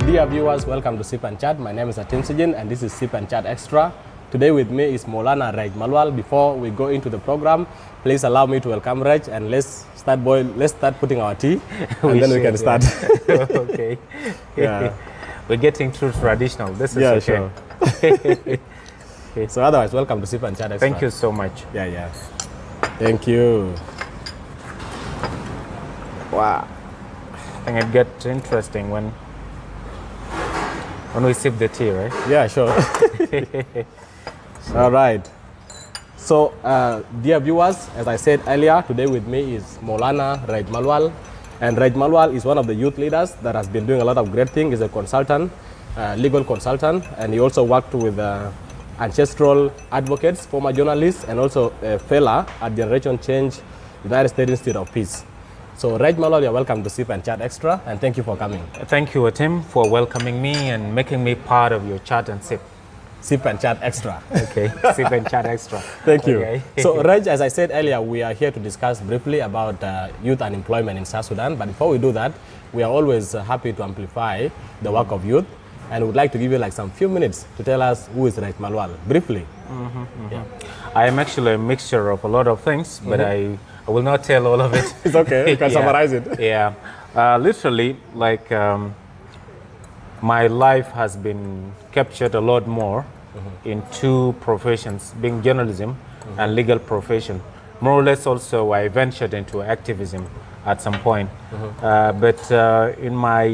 Dear viewers, welcome to Sip and Chat. My name is Atim Sijin and this is Sip and Chat Extra. Today with me is Maulana Reech Malual. Before we go into the program, please allow me to welcome Reech and let's start putting our tea and then we can start. Okay. Yeah. We're getting too traditional. This is okay. Sure. Okay. So otherwise, welcome to Sip and Chat Extra. Thank you so much. Yeah. Thank you. Wow. I think it gets interesting when we sip the tea, right? Yeah, sure. All right. So, dear viewers, as I said earlier, today with me is Maulana Reech Malual. And Reech Malual is one of the youth leaders that has been doing a lot of great things. He's a consultant, legal consultant, and he also worked with ancestral advocates, former journalists, and also a fellow at Generation Change, United States Institute of Peace. So, Reech Malual, you're welcome to Sip and Chat Extra, and thank you for coming. Thank you, Atim, for welcoming me and making me part of your Chat and Sip. Sip and Chat Extra. Okay, Sip and Chat Extra. Thank you. Okay. So, Reech, as I said earlier, we are here to discuss briefly about youth unemployment in South Sudan. But before we do that, we are always happy to amplify the work of youth. And would like to give you like some few minutes to tell us who is Reech Malual, briefly. Yeah. I am actually a mixture of a lot of things, but I will not tell all of it. It's okay, you can summarize it. Yeah. Literally, like my life has been captured a lot more in two professions, being journalism and legal profession. More or less also I ventured into activism at some point. But in my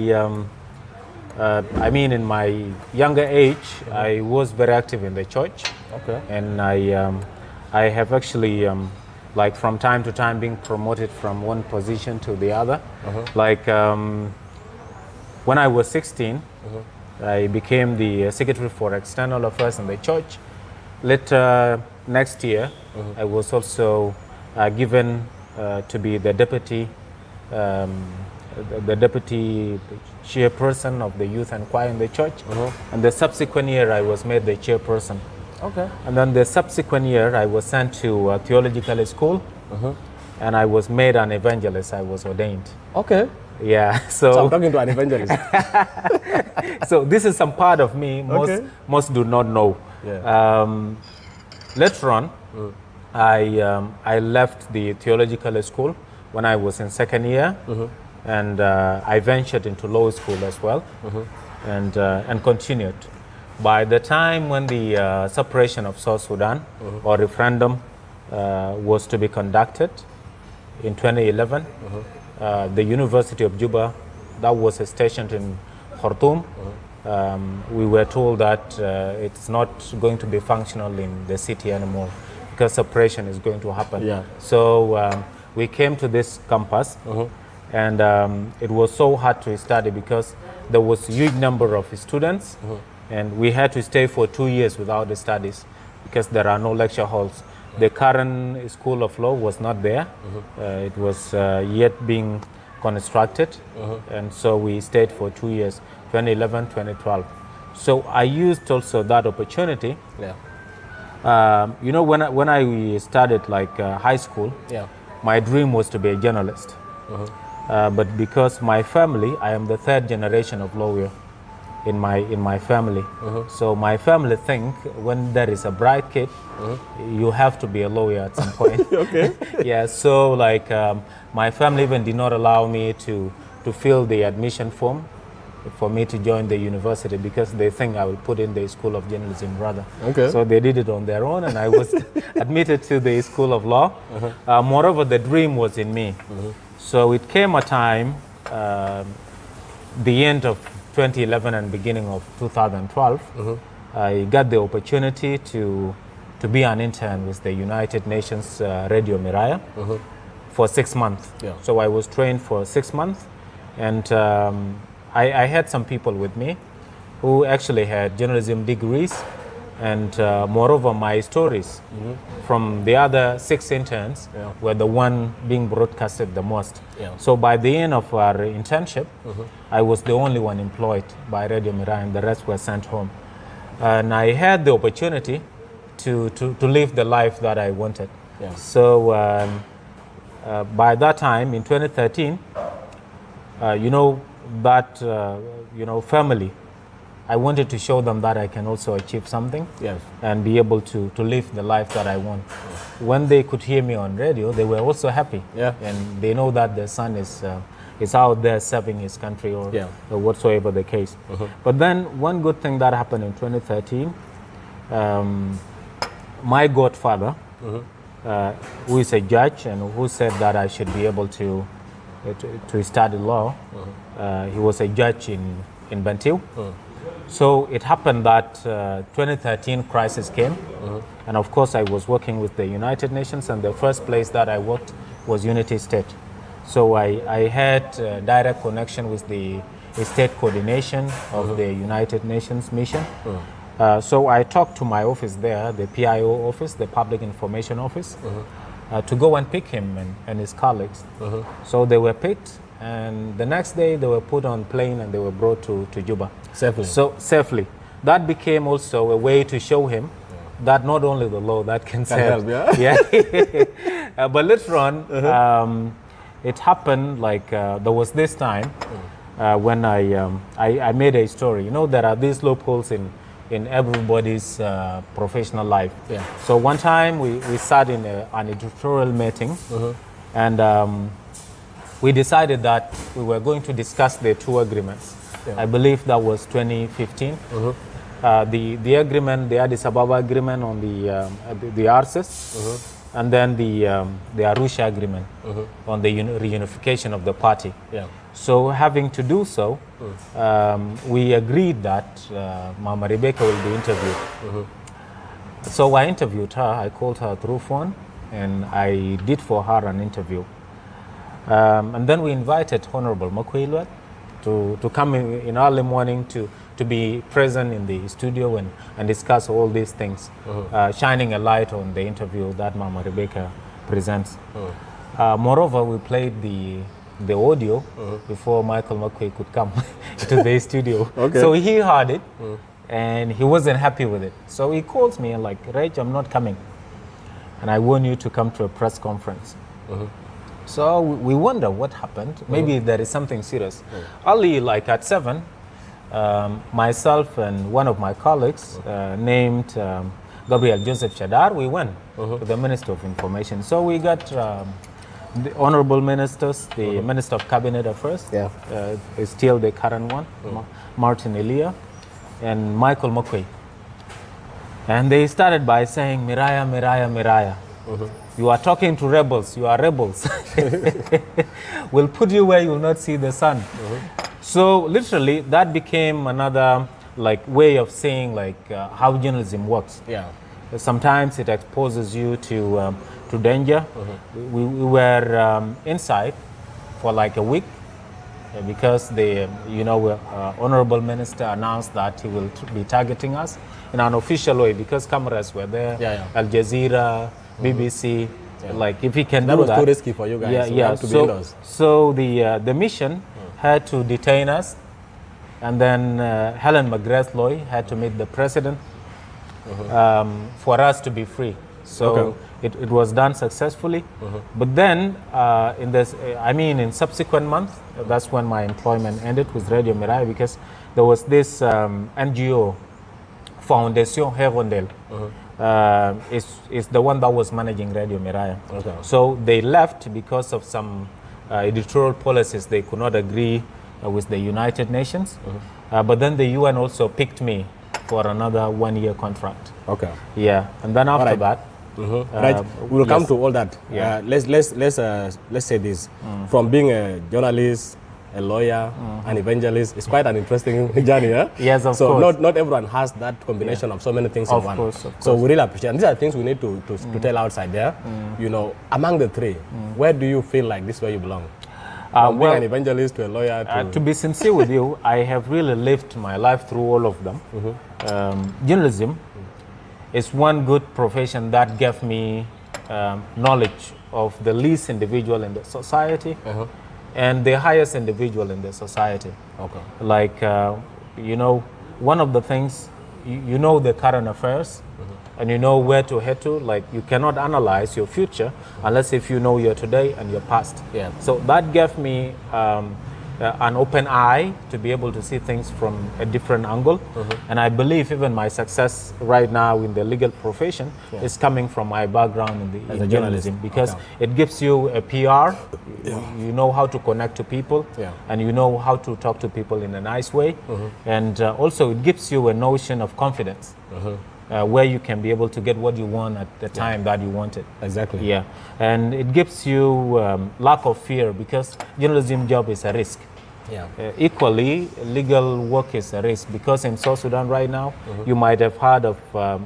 in my younger age, I was very active in the church. Okay. And I have actually, like from time to time, being promoted from one position to the other. Like when I was 16, I became the secretary for external affairs in the church. Later next year, I was also given to be the deputy chairperson of the youth and choir in the church. And the subsequent year I was made the chairperson. Okay. And then the subsequent year I was sent to a theological school and I was made an evangelist. I was ordained. Okay. Yeah. So I'm talking to an evangelist. So this is some part of me most do not know. Yeah. Later on, I left the theological school when I was in second year, and I ventured into law school as well, and continued. By the time when the separation of South Sudan or referendum was to be conducted in 2011, the University of Juba, that was stationed in Khartoum, we were told that it's not going to be functional in the city anymore because separation is going to happen. Yeah. So we came to this campus, and it was so hard to study because there was a huge number of students, and we had to stay for 2 years without the studies because there are no lecture halls. The current School of Law was not there. It was yet being constructed, and so we stayed for 2 years, 2011, 2012. So I used also that opportunity. Yeah. When I started like high school, my dream was to be a journalist. But because my family, I am the third generation of lawyer in my family. So my family think when there is a bright kid, you have to be a lawyer at some point. Okay. Yeah. So like my family even did not allow me to fill the admission form for me to join the university because they think I will put in the School of Journalism rather. Okay. So they did it on their own, and I was admitted to the School of Law. Moreover, the dream was in me. So it came a time, the end of 2011 and beginning of 2012, I got the opportunity to be an intern with the United Nations Radio Miraya for 6 months. Yeah. So I was trained for 6 months, and I had some people with me who actually had journalism degrees, and moreover my stories from the other 6 interns were the one being broadcasted the most. So by the end of our internship, I was the only one employed by Radio Mirai and the rest were sent home. And I had the opportunity to live the life that I wanted. By that time in 2013, that family, I wanted to show them that I can also achieve something, Yes. and be able to live the life that I want. When they could hear me on radio, they were also happy, Yeah. and they know that their son is out there serving his country, or whatsoever the case. But then one good thing that happened in 2013, my godfather, who is a judge and who said that I should be able to study law, he was a judge in Bantiu. So it happened that 2013 crisis came, and of course I was working with the United Nations, and the first place that I worked was Unity State. So I had direct connection with the state coordination of the United Nations mission. So I talked to my office there, the PIO office, the Public Information Office, to go and pick him and his colleagues. So they were picked, and the next day they were put on plane and they were brought to Juba. Safely. So safely. That became also a way to show him that not only the law that can save. Yeah. But later on, it happened like there was this time when I made a story. You know, there are these loopholes in everybody's professional life. Yeah. So one time we sat in an editorial meeting, and we decided that we were going to discuss the two agreements. Yeah. I believe that was 2015. The agreement, the Addis Ababa agreement on the RCS, and then the Arusha agreement on the reunification of the party. Yeah. So having to do so, we agreed that Mama Rebecca will be interviewed. So I interviewed her. I called her through phone, and I did for her an interview. And then we invited Honorable Makwilwa to come in early morning to be present in the studio and discuss all these things, shining a light on the interview that Mama Rebecca presents. Moreover, we played the audio before Michael McQuay could come to the studio. Okay. So he heard it, and he wasn't happy with it. So he calls me and like, Reech, I'm not coming, and I want you to come to a press conference. So we wonder what happened. Maybe there is something serious. Early, like at 7, myself and one of my colleagues named Gabriel Joseph Shadar, we went to the Minister of Information. So we got the honorable ministers, the Minister of Cabinet Affairs, is still the current one, Martin Elia, and Michael McQuay. And they started by saying, Miraya, Miraya, Miraya. You are talking to rebels, you are rebels. We'll put you where you will not see the sun. So literally that became another like way of saying like how journalism works. Yeah. Sometimes it exposes you to danger. We were inside for like a week because the honorable minister announced that he will be targeting us in an official way because cameras were there, Al Jazeera, BBC. Like if he can do that, was too risky for you guys. So the mission had to detain us, and then Helen McGrath-Loy had to meet the president for us to be free. So it was done successfully. But then in subsequent months, that's when my employment ended with Radio Mirai, because there was this NGO, Foundation Herondale, is the one that was managing Radio Mirai. So they left because of some editorial policies they could not agree with the United Nations. But then the UN also picked me for another 1-year contract. Yeah, and then after that, right, we'll come to all that. Let's say this: from being a journalist, a lawyer, an evangelist, it's quite an interesting journey. Yes, of course. So not everyone has that combination of so many things in one. Of course. So we really appreciate. And these are things we need to tell outside there. Among the three, where do you feel like this is where you belong? From being an evangelist to a lawyer to be sincere with you, I have really lived my life through all of them. Journalism is one good profession that gave me knowledge of the least individual in the society and the highest individual in the society. Like, one of the things, you know the current affairs, and you know where to head to. Like, you cannot analyze your future unless if you know your today and your past. So that gave me an open eye to be able to see things from a different angle. And I believe even my success right now in the legal profession is coming from my background in journalism, because it gives you a PR, you know how to connect to people, and you know how to talk to people in a nice way. And also it gives you a notion of confidence. Where you can be able to get what you want at the time that you want it. Exactly. Yeah, and it gives you lack of fear, because journalism job is a risk. Yeah. Equally, legal work is a risk, because in South Sudan right now, you might have heard of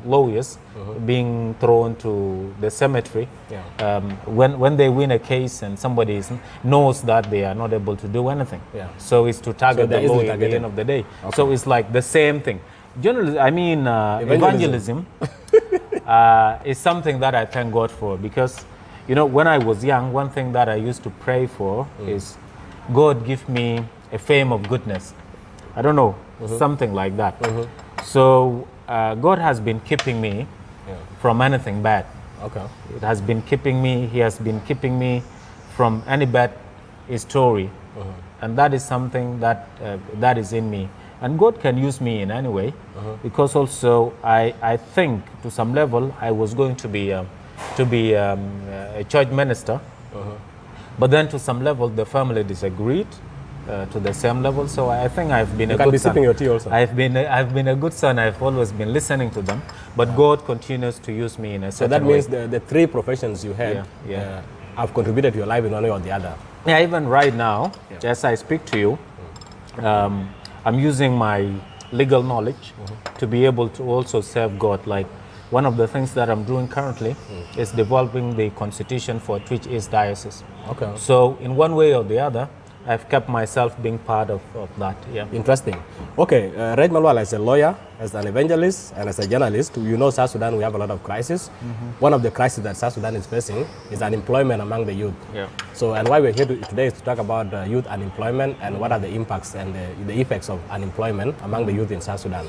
lawyers being thrown to the cemetery when they win a case and somebody knows that they are not able to do anything. So it's to target the lawyer at the end of the day. So it's like the same thing. Evangelism is something that I thank God for, because, you know, when I was young, one thing that I used to pray for is, God give me a fame of goodness. I don't know, something like that. So God has been keeping me from anything bad. It has been keeping me, He has been keeping me from any bad story. And that is something that that is in me. And God can use me in any way, because also I think to some level I was going to be a church minister, but then to some level the family disagreed to the same level. So I think I've been a good son. Your tea also. I've been a good son. I've always been listening to them, but God continues to use me in a certain way. So that means the three professions you had have contributed to your life in one way or the other. Yeah, even right now, as I speak to you, I'm using my legal knowledge to be able to also serve God. Like, one of the things that I'm doing currently is developing the constitution for Reech East Diocese. So in one way or the other, I've kept myself being part of that. Interesting. Okay, Reech Malual, as a lawyer, as an evangelist, and as a journalist, you know South Sudan, we have a lot of crises. One of the crises that South Sudan is facing is unemployment among the youth. So, and why we're here today is to talk about youth unemployment and what are the impacts and the effects of unemployment among the youth in South Sudan.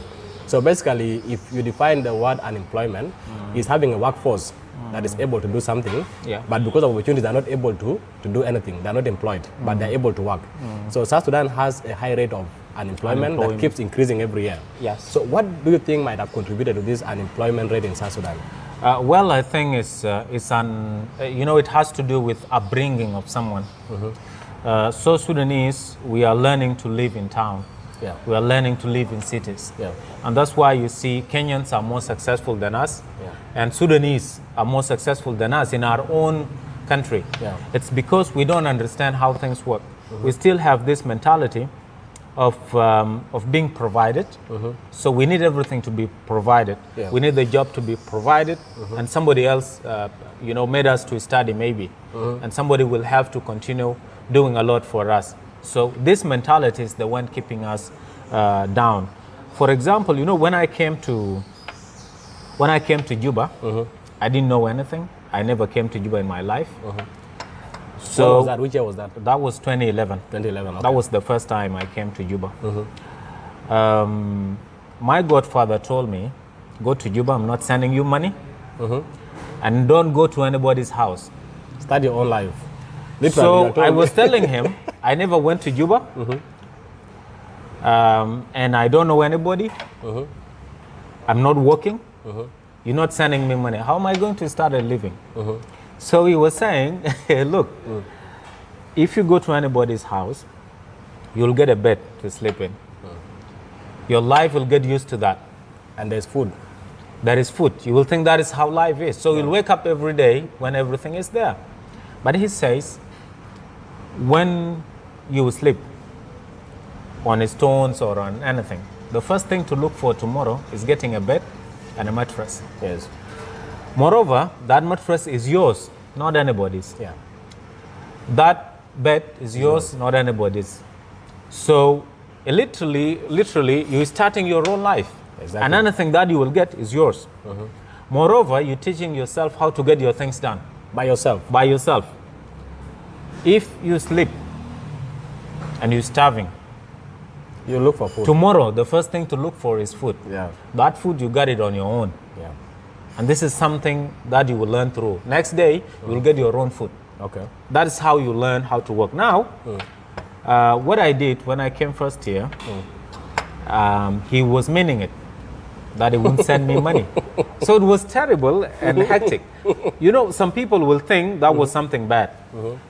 So basically, if you define the word unemployment, is having a workforce that is able to do something, but because of opportunities, they're not able to do anything. They're not employed, but they're able to work. So South Sudan has a high rate of unemployment that keeps increasing every year. So what do you think might have contributed to this unemployment rate in South Sudan? Well, I think it has to do with upbringing of someone. So Sudanese, we are learning to live in town. We are learning to live in cities. And that's why you see Kenyans are more successful than us, and Sudanese are more successful than us in our own country. It's because we don't understand how things work. We still have this mentality of being provided. So we need everything to be provided. We need the job to be provided, and somebody else made us to study maybe, and somebody will have to continue doing a lot for us. So this mentality is the one keeping us down. For example, when I came to Juba, I didn't know anything. I never came to Juba in my life. So when was that? Which year was that? That was 2011. 2011. Okay. That was the first time I came to Juba. My godfather told me, "Go to Juba. I'm not sending you money, and don't go to anybody's house. Start your own life." Literally, so I was telling him, I never went to Juba, and I don't know anybody. I'm not working. You're not sending me money. How am I going to start a living? So he was saying, look, if you go to anybody's house, you'll get a bed to sleep in. Your life will get used to that. And there's food. There is food. You will think that is how life is. So you'll wake up every day when everything is there. But he says, when you sleep on stones or on anything, the first thing to look for tomorrow is getting a bed and a mattress. Moreover, that mattress is yours, not anybody's. That bed is yours, not anybody's. So literally, you're starting your own life. And anything that you will get is yours. Moreover, you're teaching yourself how to get your things done. By yourself. By yourself. If you sleep and you're starving, you look for food. Tomorrow, the first thing to look for is food. That food, you got it on your own. And this is something that you will learn through. Next day, you will get your own food. That is how you learn how to work. Now, What I did when I came first here, he was meaning it, that he wouldn't send me money. So it was terrible and hectic. You know, some people will think that was something bad,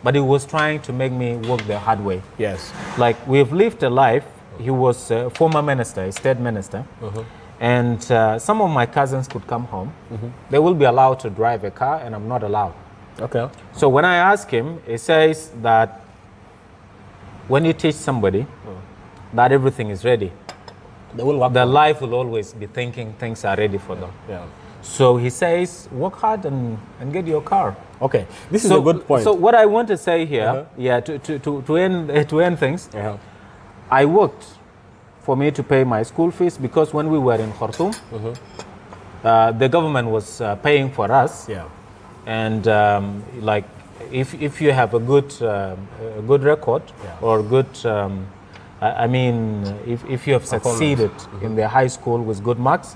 but he was trying to make me work the hard way. Yes. Like, we've lived a life. He was a former minister, a state minister, and some of my cousins could come home. They will be allowed to drive a car, and I'm not allowed. Okay. So when I ask him, he says that when you teach somebody that everything is ready, They won't work. their life will always be thinking things are ready for them. Yeah. So he says, work hard and get your car. Okay. This is a good point. So what I want to say here, to end things, I worked for me to pay my school fees, because when we were in Khartoum, the government was paying for us. Yeah. And like, if you have a good record or good, I mean, if you have succeeded in the high school with good marks,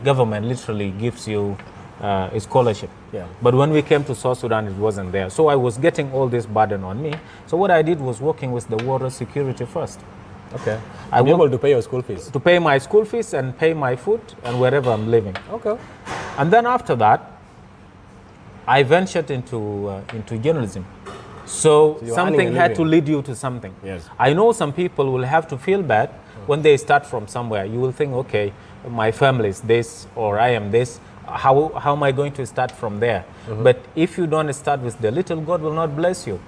government literally gives you a scholarship. Yeah. But when we came to South Sudan, it wasn't there. So I was getting all this burden on me. So what I did was working with the water security first. Okay. I Be able to pay your school fees. To pay my school fees and pay my food and wherever I'm living. Okay. And then after that, I ventured into journalism. So you're something earning a had to living. lead you to something. Yes. I know some people will have to feel bad when they start from somewhere. You will think, okay, my family is this, or I am this. How am I going to start from there? But if you don't start with the little, God will not bless you.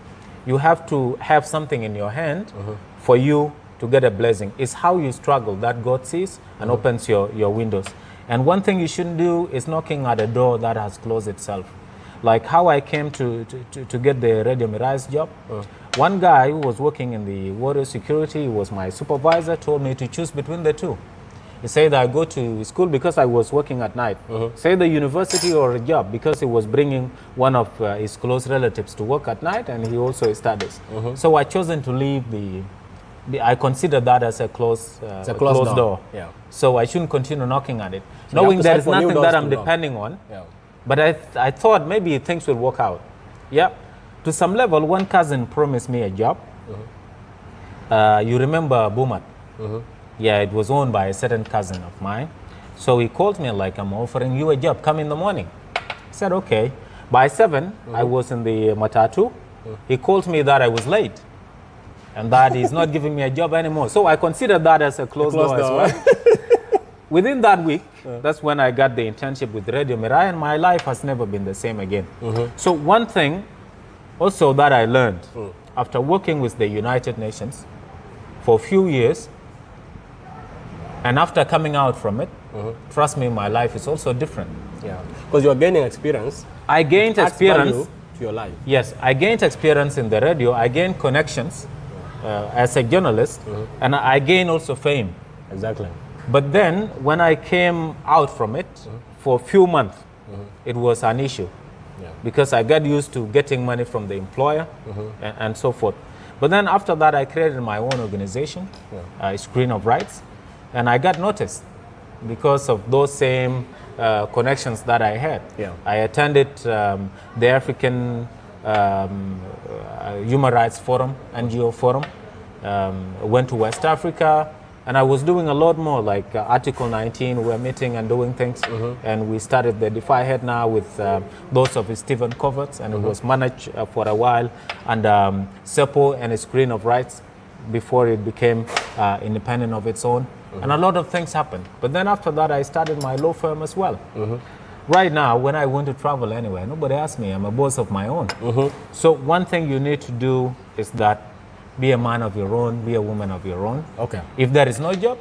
You have to have something in your hand for you to get a blessing. It's how you struggle that God sees and opens your windows. And one thing you shouldn't do is knocking at a door that has closed itself. Like how I came to get the Radio Mirage job. One guy who was working in the water security, he was my supervisor, told me to choose between the two. He said I go to school because I was working at night. Say the university or a job, because he was bringing one of his close relatives to work at night, and he also studies. So I chosen to leave I consider that as a closed door. Yeah. So I shouldn't continue knocking at it, So you knowing have to there search is for new nothing doors that to I'm knock. depending on. Yeah. But I thought maybe things will work out. Yeah. To some level, one cousin promised me a job. You remember Bumat? Yeah, it was owned by a certain cousin of mine. So he called me like, I'm offering you a job, come in the morning. I said, okay. By 7, I was in the Matatu. He called me that I was late and that he's not giving me a job anymore. So I considered that as a closed door as well. Within that week, that's when I got the internship with Radio Mirai, and my life has never been the same again. So one thing also that I learned after working with the United Nations for a few years, and after coming out from it, trust me, my life is also different. Yeah. Because you are gaining experience. I gained Adds experience. value to your life. Yes, I gained experience in the radio. I gained connections as a journalist, and I gained also fame. Exactly. But then, when I came out from it, for a few months, it was an issue. Yeah. Because I got used to getting money from the employer and so forth. But then after that, I created my own organization, Screen of Rights, and I got noticed because of those same connections that I had. Yeah. I attended the African Human Rights Forum, NGO Forum, went to West Africa, and I was doing a lot more, like Article 19, we're meeting and doing things. And we started the Defy Head now with those of Stephen Coverts, and it was managed for a while, and SEPO and a Screen of Rights before it became independent of its own. And a lot of things happened. But then after that, I started my law firm as well. Right now, when I want to travel anywhere, nobody asks me. I'm a boss of my own. So one thing you need to do is that be a man of your own, be a woman of your own. Okay. If there is no job,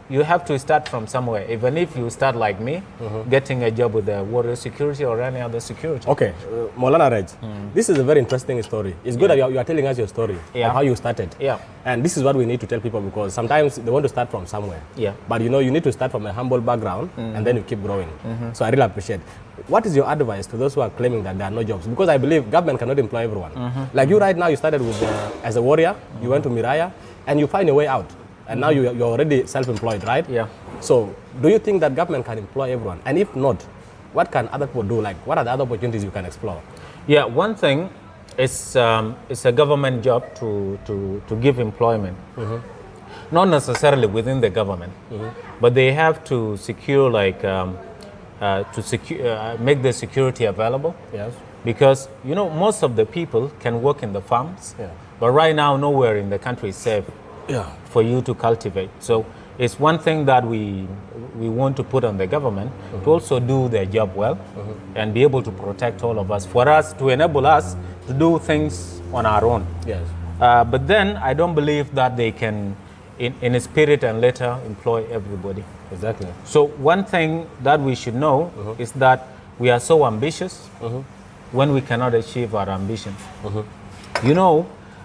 you have to start from somewhere. Even if you start like me, getting a job with the water security or any other security. Okay, Maulana Reech, this is a very interesting story. It's good that you are telling us your story of how you started. Yeah. And this is what we need to tell people, because sometimes they want to start from somewhere. Yeah. But you know, you need to start from a humble background and then you keep growing. So I really appreciate. What is your advice to those who are claiming that there are no jobs? Because I believe government cannot employ everyone. Like you right now, you started with as a warrior, you went to Miraya, and you find a way out. And now you're already self-employed, right? Yeah. So do you think that government can employ everyone? And if not, what can other people do? Like, what are the other opportunities you can explore? Yeah, one thing It's a government job to give employment. Not necessarily within the government, but they have to secure make the security available. Yes. Because most of the people can work in the farms, but right now nowhere in the country is safe for you to cultivate. So it's one thing that we want to put on the government to also do their job well and be able to protect all of us, for us to enable us to do things on our own. Yes. But then I don't believe that they can, in a spirit and letter, employ everybody. Exactly. So one thing that we should know is that we are so ambitious when we cannot achieve our ambitions.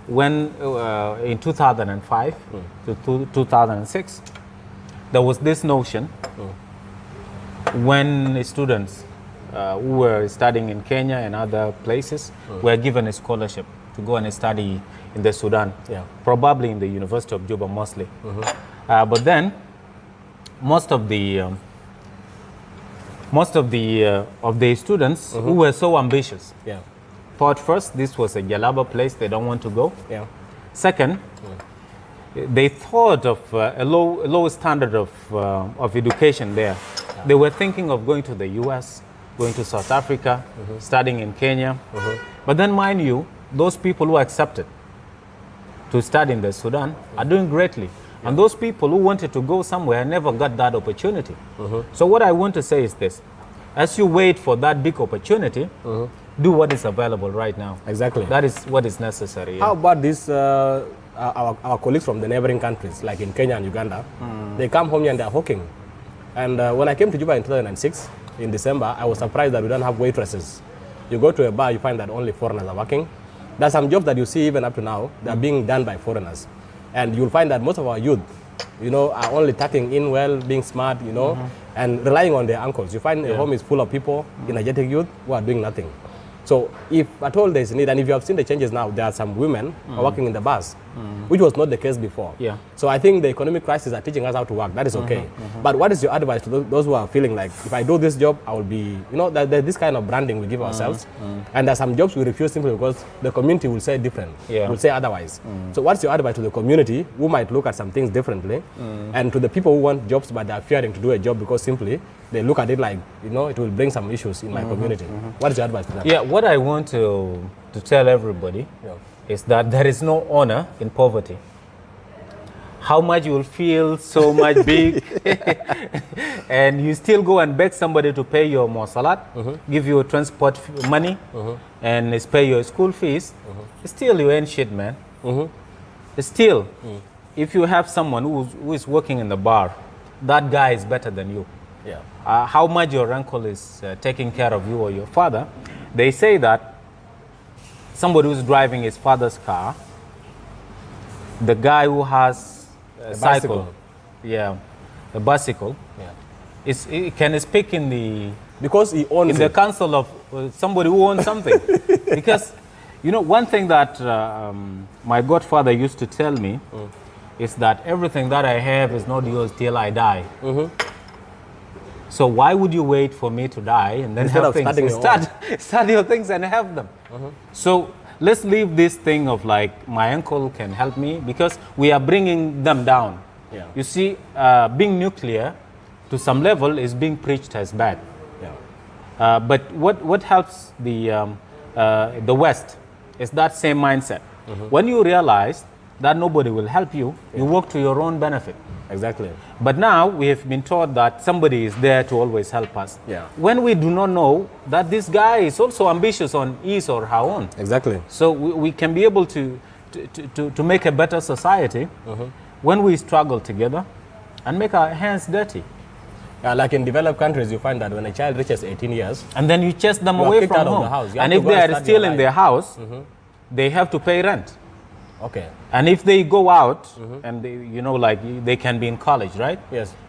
When in 2005 to 2006, there was this notion when students who were studying in Kenya and other places were given a scholarship to go and study in the Sudan, probably in the University of Juba mostly. But then most of the students who were so ambitious thought first this was a Jalaba place, they don't want to go. Second, they thought of a low standard of education there. They were thinking of going to the US, going to South Africa, studying in Kenya. But then mind you, those people who accepted to study in the Sudan are doing greatly. And those people who wanted to go somewhere never got that opportunity. So what I want to say is this: as you wait for that big opportunity, do what is available right now. Exactly. That is what is necessary. How about this, our colleagues from the neighboring countries, like in Kenya and Uganda? They come home here and they're hawking. And when I came to Juba in 2006, in December, I was surprised that we don't have waitresses. You go to a bar, you find that only foreigners are working. There's some jobs that you see even up to now, they're being done by foreigners. And you'll find that most of our youth, are only tucking in well, being smart, and relying on their uncles. You find a home is full of people, energetic youth, who are doing nothing. So if at all there's need, and if you have seen the changes now, there are some women who are working in the bars, which was not the case before. So I think the economic crisis are teaching us how to work. That is okay. But what is your advice to those who are feeling like, if I do this job, I will be, this kind of branding we give ourselves. And there are some jobs we refuse simply because the community will say different, will say otherwise. So what's your advice to the community who might look at some things differently, and to the people who want jobs but they are fearing to do a job because simply they look at it like, it will bring some issues in my community. What is your advice to them? Yeah, what I want to tell everybody is that there is no honor in poverty. How much you will feel so much big and you still go and beg somebody to pay your salat, give you transport money, and pay your school fees, still you ain't shit, man. Still, if you have someone who is working in the bar, that guy is better than you. How much your uncle is taking care of you or your father, they say that somebody who's driving his father's car, the guy who has a cycle, a bicycle, he can speak in the because he owns the council of somebody who owns something. Because one thing that my godfather used to tell me is that everything that I have is not yours till I die. So why would you wait for me to die and then Instead have of things? Start your things and have them. So let's leave this thing of like my uncle can help me, because we are bringing them down. You see, being nuclear to some level is being preached as bad. But what helps the West is that same mindset. When you realize that nobody will help you, you work to your own benefit. Exactly. But now we have been taught that somebody is there to always help us. When we do not know that this guy is also ambitious on his or her own. Exactly. So we can be able to make a better society when we struggle together and make our hands dirty. Like in developed countries, you find that when a child reaches 18 years, and then you chase them away from home. The house. And if they are still in their house, they have to pay rent. And if they go out and they can be in college, right?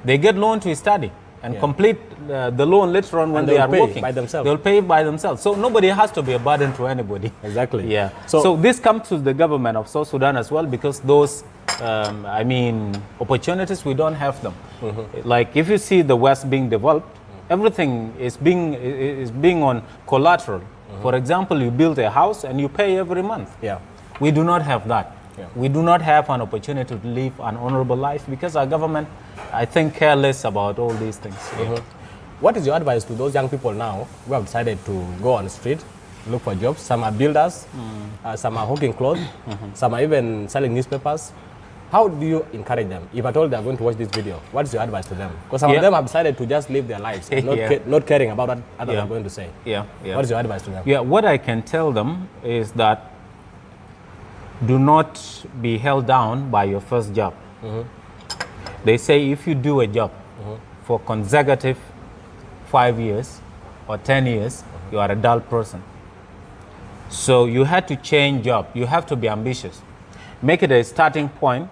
They get loan to study and complete the loan later on when they are working. By themselves. They'll pay by themselves. So nobody has to be a burden to anybody. Exactly. So this comes to the government of South Sudan as well, because those opportunities, we don't have them. Like if you see the West being developed, everything is being on collateral For example, you build a house and you pay every month. Yeah. We do not have that. Yeah. We do not have an opportunity to live an honorable life because our government, I think, care less about all these things. What is your advice to those young people now who have decided to go on the street, look for jobs? Some are builders, some are hawking clothes, some are even selling newspapers. How do you encourage them? If at all they are going to watch this video, what is your advice to them? Because some of them have decided to just live their lives, and not caring about what others are going to say. What is your advice to them? What I can tell them is that do not be held down by your first job. They say if you do a job for consecutive 5 years or 10 years, you are a dull person. So you had to change job. You have to be ambitious. Make it a starting point,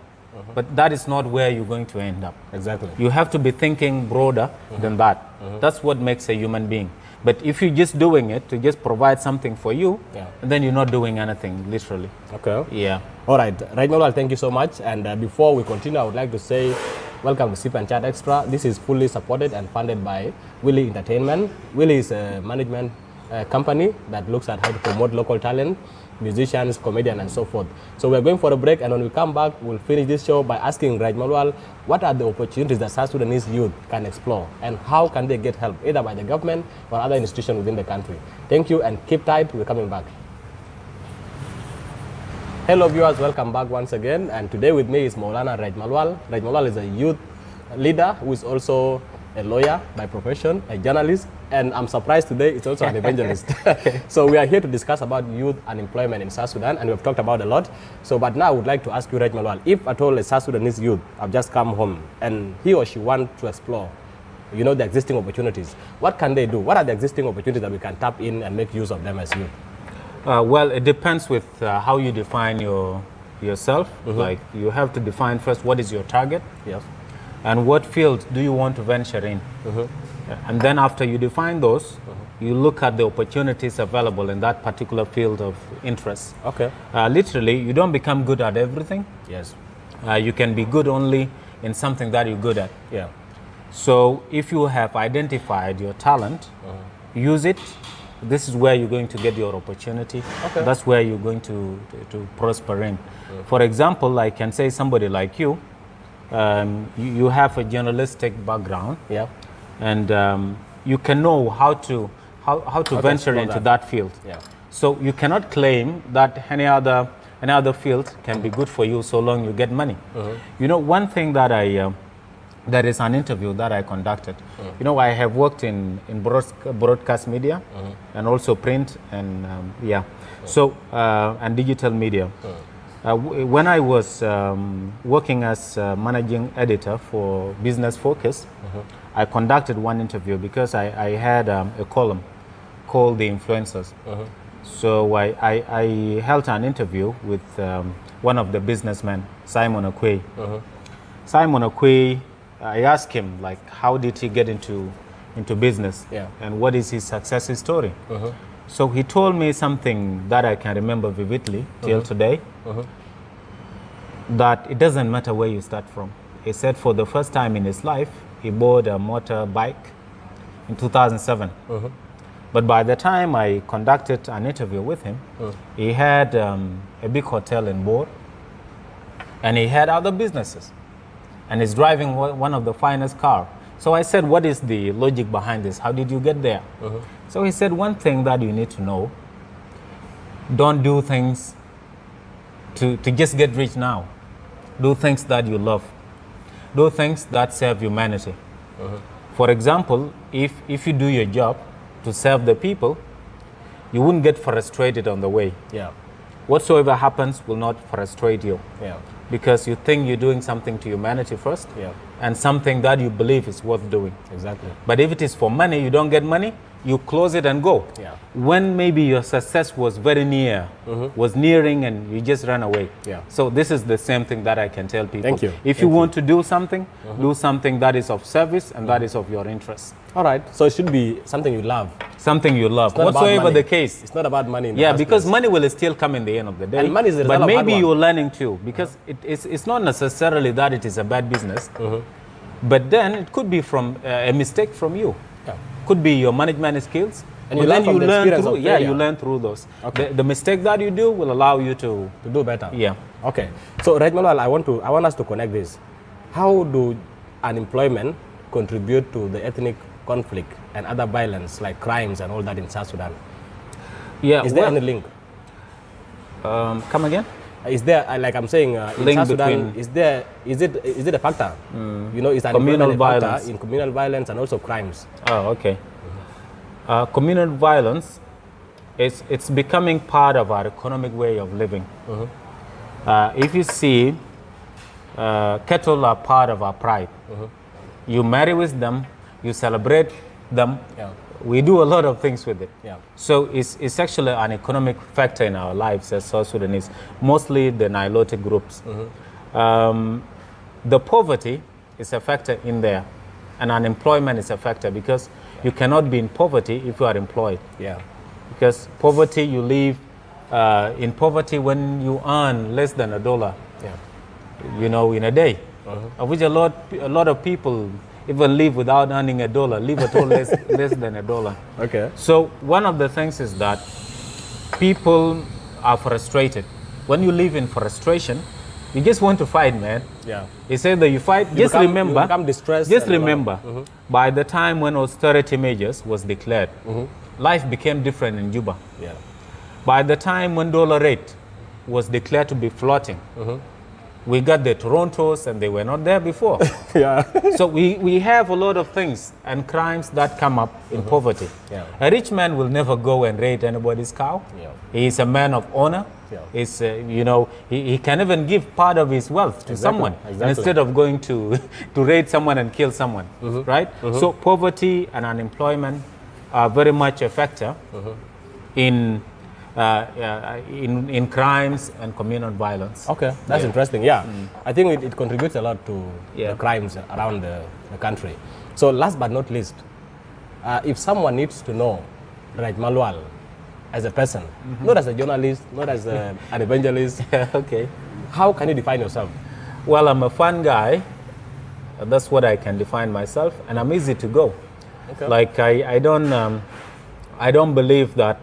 but that is not where you're going to end up. Exactly. You have to be thinking broader than that. That's what makes a human being. But if you're just doing it to just provide something for you, then you're not doing anything, literally. Okay. Yeah. All right. Right, Malual, thank you so much. And before we continue, I would like to say welcome to Sip and Chat Extra. This is fully supported and funded by Willy Entertainment. Willy is a management company that looks at how to promote local talent, musicians, comedians, and so forth. So we're going for a break, and when we come back, we'll finish this show by asking Reech Malual what are the opportunities that South Sudanese youth can explore, and how can they get help, either by the government or other institutions within the country. Thank you, and keep tight. We're coming back. Hello viewers, welcome back once again, and today with me is Maulana Reech Malual. Reech Malual is a youth leader who is also a lawyer by profession, a journalist, and I'm surprised today it's also an evangelist. So we are here to discuss about youth unemployment in South Sudan, and we've talked about a lot. So, but now I would like to ask you, Reech Malual, if at all a South Sudanese youth have just come home and he or she want to explore, you know, the existing opportunities, what can they do? What are the existing opportunities that we can tap in and make use of them as youth? Well, it depends with how you define yourself. Like you have to define first what is your target. Yes. And what field do you want to venture in? And then after you define those, you look at the opportunities available in that particular field of interest. Okay. Literally, you don't become good at everything. Yes. You can be good only in something that you're good at. Yeah. So if you have identified your talent, use it. This is where you're going to get your opportunity. Okay. That's where you're going to prosper in. For example, I can say somebody like you, you have a journalistic background, and you can know how to venture into that field. So you cannot claim that any other field can be good for you so long you get money. You know, one thing that there is an interview that I conducted. You know, I have worked in broadcast media and also print and and digital media. When I was working as managing editor for Business Focus, I conducted one interview because I had a column called The Influencers. So I held an interview with one of the businessmen, Simon Okwei. Simon Okwei, I asked him, like, how did he get into business and what is his success story? So he told me something that I can remember vividly till today, that it doesn't matter where you start from. He said for the first time in his life, he bought a motorbike in 2007. But by the time I conducted an interview with him, he had a big hotel in Bor, and he had other businesses, and he's driving one of the finest cars. So I said, what is the logic behind this? How did you get there? So he said, one thing that you need to know, don't do things to just get rich now. Do things that you love. Do things that serve humanity. For example, if you do your job to serve the people, you wouldn't get frustrated on the way. Whatsoever happens will not frustrate you. Because you think you're doing something to humanity first, and something that you believe is worth doing. Exactly. But if it is for money, you don't get money, you close it and go. When maybe your success was very near, was nearing, and you just ran away. So this is the same thing that I can tell people. Thank you. If you want to do something, do something that is of service and that is of your interest. All right. So it should be something you love. Something you love, whatsoever the case. It's not about money. Because money will still come in the end of the day. And money is the result but of maybe hard work. you're learning too, because it's not necessarily that it is a bad business, but then it could be from a mistake from you. Could be your management skills, And you But learn then from you the learn experience through, of yeah, failure. you learn through those. Okay. The mistake that you do will allow you to do better. Yeah. Okay. So, Reech Malual, I want us to connect this. How do unemployment contribute to the ethnic conflict and other violence like crimes and all that in South Sudan? Yeah. Is there any link? Come again? Is there, like I'm saying, in Link South Sudan, between- is it a factor? You know, is Communal unemployment a factor violence. in communal violence and also crimes? Oh, okay. Communal violence, it's becoming part of our economic way of living. If you see, cattle are part of our pride. You marry with them, you celebrate them. Yeah. We do a lot of things with it. Yeah. So it's actually an economic factor in our lives as South Sudanese, mostly the Nilotic groups. The poverty is a factor in there, and unemployment is a factor because you cannot be in poverty if you are employed. Yeah. Because poverty, you live in poverty when you earn less than $1, Yeah. you know, in a day, of which a lot of people even live without earning $1, live at all less than $1. Okay. So one of the things is that people are frustrated. When you live in frustration, you just want to fight, man. Yeah. It's either you fight, You just become- remember, you become distressed just and all that. remember, by the time when austerity measures was declared, life became different in Juba. Yeah. By the time when dollar rate was declared to be floating, we got the Torontos and they were not there before. Yeah. So we have a lot of things and crimes that come up in poverty. Yeah. A rich man will never go and raid anybody's cow. Yeah. He is a man of honor. Yeah. He's, you know, he can even give part of his wealth to someone instead of going to raid someone and kill someone, right? So poverty and unemployment are very much a factor in crimes and communal violence. Okay, that's interesting. Yeah, I think it contributes a lot to Yeah. the crimes around the country. So last but not least, if someone needs to know Reech Malual as a person, not as a journalist, not as an evangelist, Okay. how can you define yourself? Well, I'm a fun guy. That's what I can define myself, and I'm easy to go. Okay. Like I don't believe that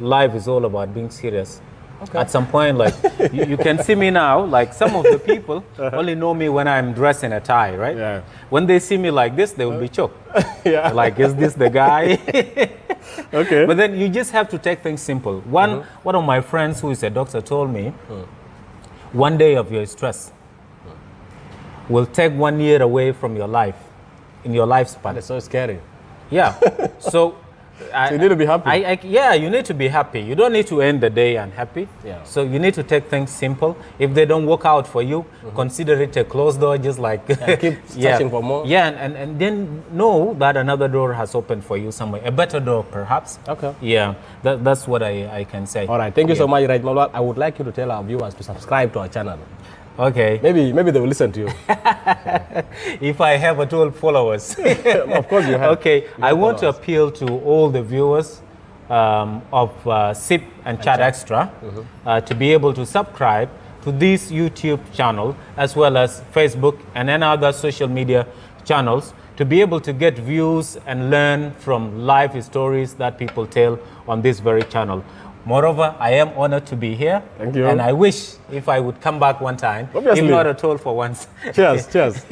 life is all about being serious. Okay. At some point, like you can see me now, like some of the people only know me when I'm dressed in a tie, right? Yeah. When they see me like this, they will be choked. Yeah. Like, is this the guy? Okay. But then you just have to take things simple. One of my friends who is a doctor told me, one day of your stress will take 1 year away from your life, in your lifespan. That's so scary. Yeah. So you need to be happy. Yeah, you need to be happy. You don't need to end the day unhappy. Yeah. So you need to take things simple. If they don't work out for you, consider it a closed door, just like And keep searching for more. Yeah, and then know that another door has opened for you somewhere, a better door perhaps. Okay. Yeah, that's what I can say. All right, thank you so much, Reech Malual. I would like you to tell our viewers to subscribe to our channel. Okay. Maybe they will listen to you. If I have a 12 followers. Of course you have. Okay, You I have want to followers. appeal to all the viewers of SIP and Chat Extra to be able to subscribe to this YouTube channel as well as Facebook and any other social media channels to be able to get views and learn from life stories that people tell on this very channel. Moreover, I am honored to be here. Thank you. And I wish if I would come back one time, Obviously. if not at all for once. Cheers, cheers.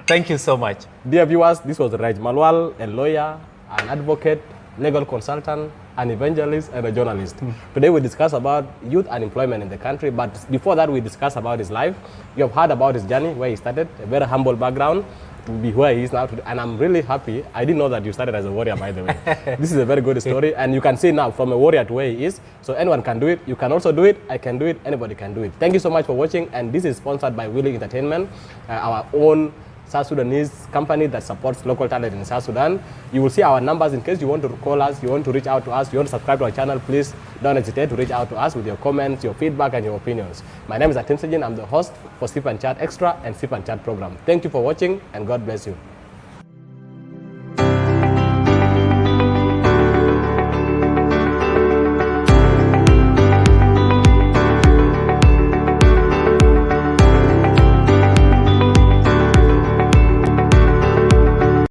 Thank you so much. Dear viewers, this was Reech Malual, a lawyer, an advocate, legal consultant, an evangelist, and a journalist. Today we discuss about youth unemployment in the country, but before that we discuss about his life. You have heard about his journey, where he started, a very humble background, to be where he is now today. And I'm really happy. I didn't know that you started as a warrior, by the way. This is a very good story, and you can see now from a warrior to where he is. So anyone can do it. You can also do it. I can do it. Anybody can do it. Thank you so much for watching, and this is sponsored by Willing Entertainment, our own South Sudanese company that supports local talent in South Sudan. You will see our numbers in case you want to call us, you want to reach out to us, you want to subscribe to our channel. Please don't hesitate to reach out to us with your comments, your feedback, and your opinions. My name is Atim Sejin. I'm the host for Sip and Chat Extra and Sip and Chat program. Thank you for watching, and God bless you.